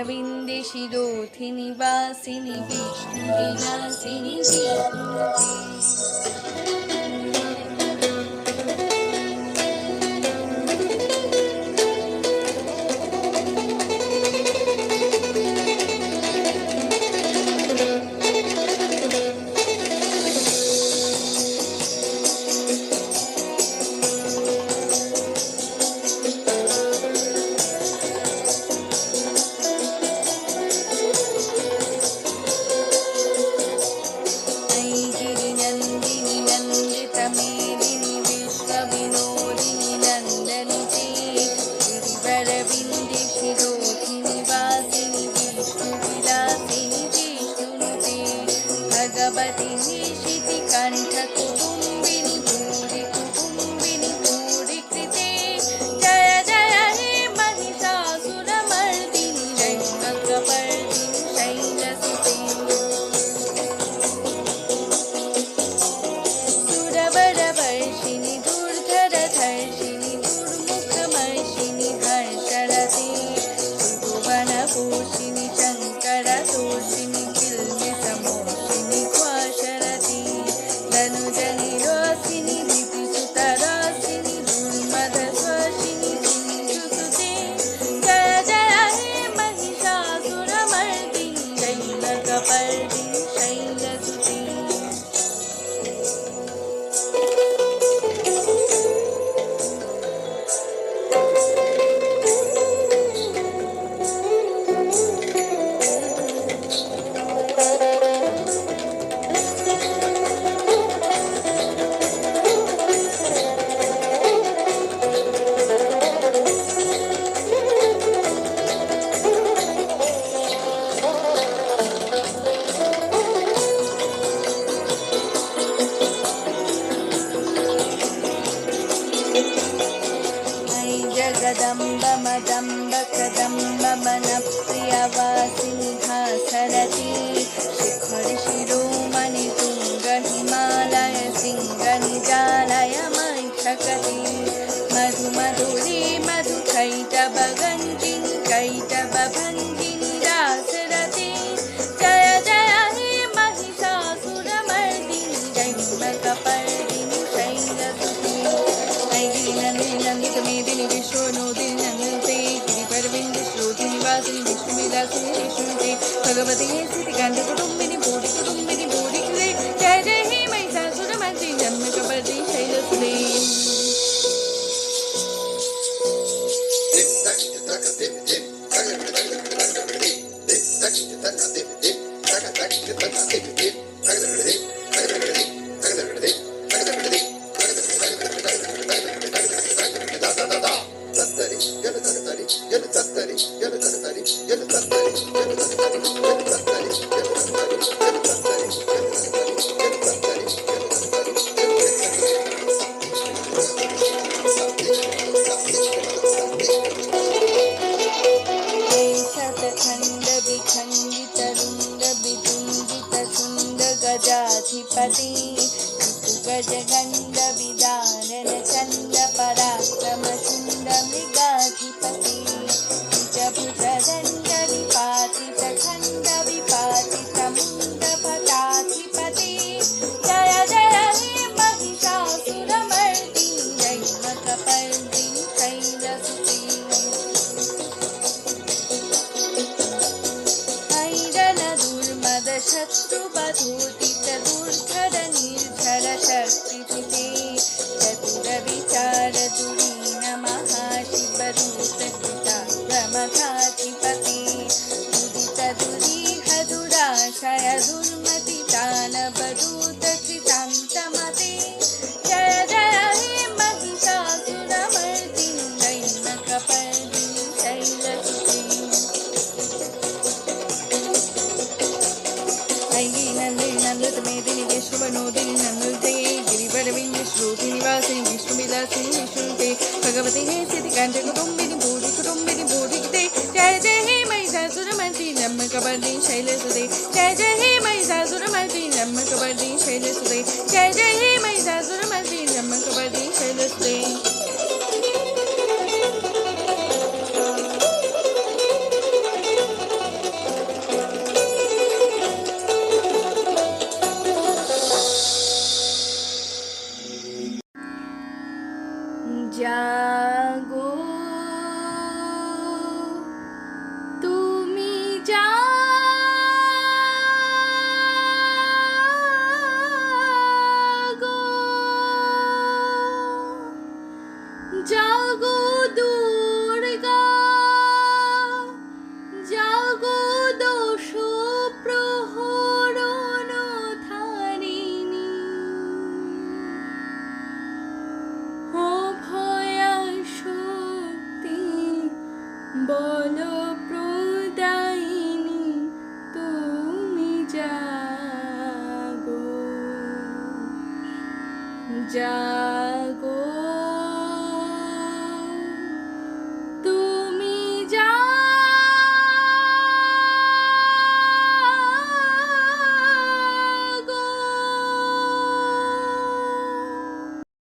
गिरिवरविन्दे शिरोधिनि वासिनि विष्णुविलासिनि विष्णुते। भगवति निशितिकण्ठ कुटुम्बिनि भूरि कुटुम्बिनि भूरि कृते जय जय हे महिषासुरमर्दिनि रैवकपर्दिनि शैलसुते। सुरवरवर्षिणि दुर्धरधर्षिणि दुर्मुखमर्षिणि हर्षरते त्रिभुवनपोषिणि शङ्करतोषिणि किल्बिषमोषिणि क्वाशरति धनुजनि रोसिनि लिपिसुतरासिनि दुर्मदस्वर्षिणि सिन्धुसुते जय जय हे महिषासुरमर्दिनि शैलकपर्दिनि शैलसुते। जगदम्ब मदम्ब कदम्ब मनप्रियवासिनि हासरति शिखर शिरोमणि तुङ्ग हिमालय सिंहनिजालय मैथकति मधु मधुरे मधुकैटभगञ्जिनि कैटभभञ्जिनि रासरति जय जय हे महिषासुरमर्दिनि जैवकपर्दिनि शैलसुते। नन्दितमेदिनि विश्वनोदिनि नन्दते गिरिवरविन्दे शिरोधिनि वासिनि विष्णुविलासिनि विष्णुते भगवति निशितिकण्ठ कुटुम्बिनि भूरि कृते जय जय हे महिषासुरमर्दिनि जन्मकपर्दिनि शैलसुते। गजाधिपति गजगण्ड विदारण चण्ड पराक्रम चण्ड मृगाधिपति भुजभुजदण्ड विपातित खण्ड विपातित मुण्ड भटाधिपति जय जय हे महिषासुरमर्दिनि जैवकपर्दिनि शैलसुते। शत्रुवधूतित दुर्धर निर्झर शक्तिचिते चतुरविचार दुरीन महाशिवदूत कृताग्रमथाधिपति दुरित दुरीह दुराशय दुर्मति दानवदूत कृतान्तमते जय जय हे महिषासुरमर्दिनि जैवकपर्दिनि शैलसुते। नन्दतमेदिनि विश्ववनोदिनि नन्दते गिरिवरविन्दे शिरोधिनि वासिनि विष्णुविलासिनि विष्णुते भगवति निशितिकण्ठ कुटुम्बिनि भूरि कृते जय जय हे महिषासुरमर्दिनि जन्मकपर्दिनि शैलसुते जय जय हे महिषासुरमर्दिनि जन्मकपर्दिनि शैलसुते जय जय हे महिषासुरमर्दिनि जन्मकपर्दिनि शैलसुते। जय